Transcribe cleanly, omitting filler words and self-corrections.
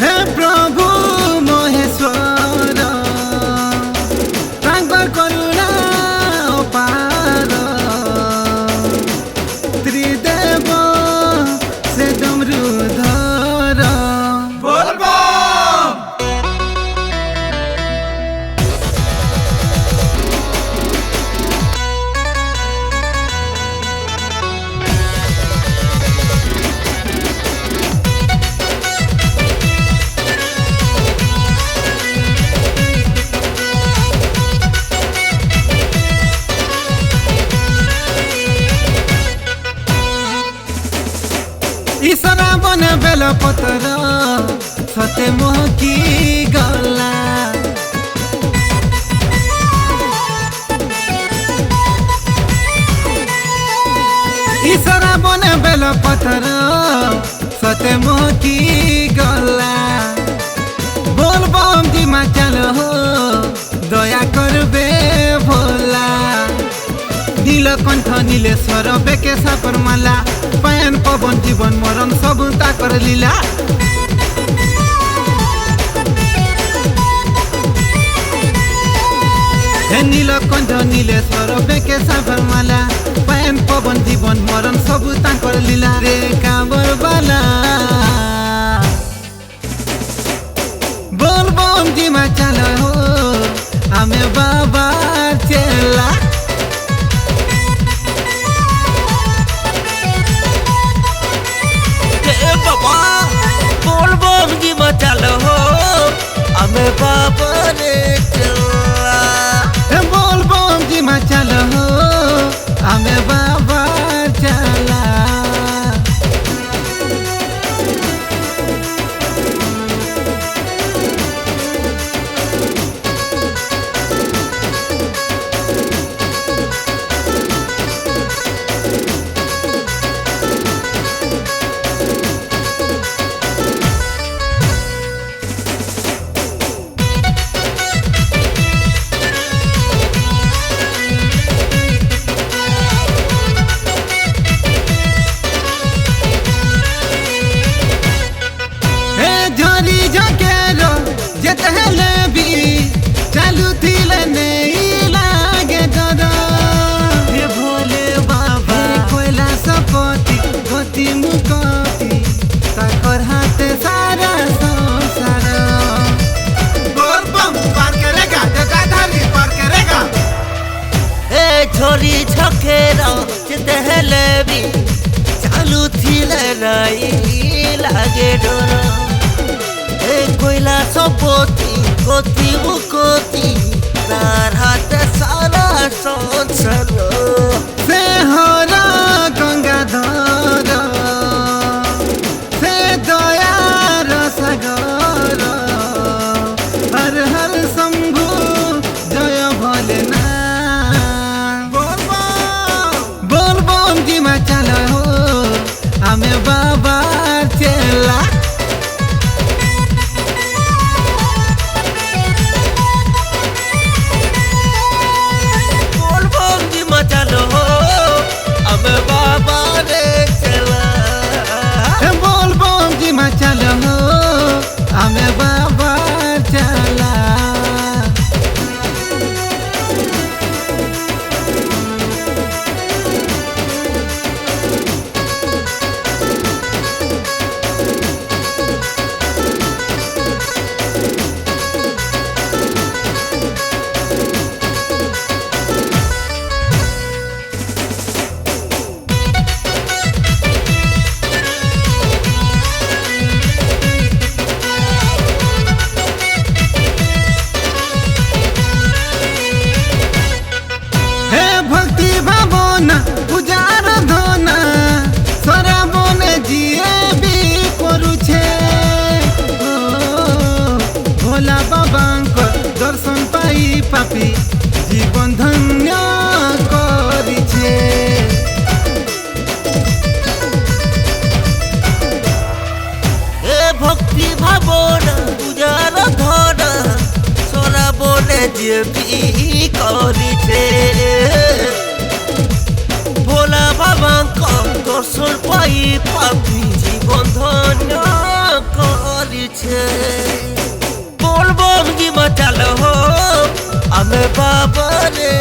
हे प्रभु महेश्वर तांकर करुणा अपार त्रिदेव से डमरुधर बोल बम। ईश्वरा बने बेल पतर सते मोहकी गला ईश्वरा बने बेल पतर सते मोहकी गला बोल बम जी मा चलो हो दया करबे भोला नीलकंठ नीलेश्वर बेके सापर माला पायन पवन जीवन मरण सब ताकर लीला हे नीलकंठ नीलेश्वर बेके सापर माला पायन पवन जीवन मरण सब ताकर लीला रे काबर बाला बोल बम जी मा चलो हो आमे बाबा चेला बाबा बोल बम जी चलो हो हमें बाबा रे चला बोल बम जी मा चलो हो हमें बाबा चला चालू थिले नहीं लागे डर हे भोले बाबा कोयला सपति गति मुकति ताकर हाथे सारा संसार बोल बम पार करेगा जटाधारी पार करेगा ए छोरी छकेरा जिते हेले भी चालू थिले नहीं लागे डर ए कोयला सपति गति मुकति तार हाथ सारा संसार से हरा गंगाधर से दया सागर हर हर शंभु जय भोलेनाथ बोल बम जी मा चलो हो हमें बाबा चला चलो हो हमें बाबा रे चला बोल बम जी मा चलो हो हमें बाबा चला पूजार धना सरा बने जिए भी करुछे भोला बाबा दर्शन पाई पापी जीवन धन्य करिछे भक्ति भावना पूजार धना सरा बने जिए भी करिछे भोला बाबा दर्शन पाई पापी জীবন ধন্য করেছে। আছে বলবো জীবন চালো আমি বাবা রে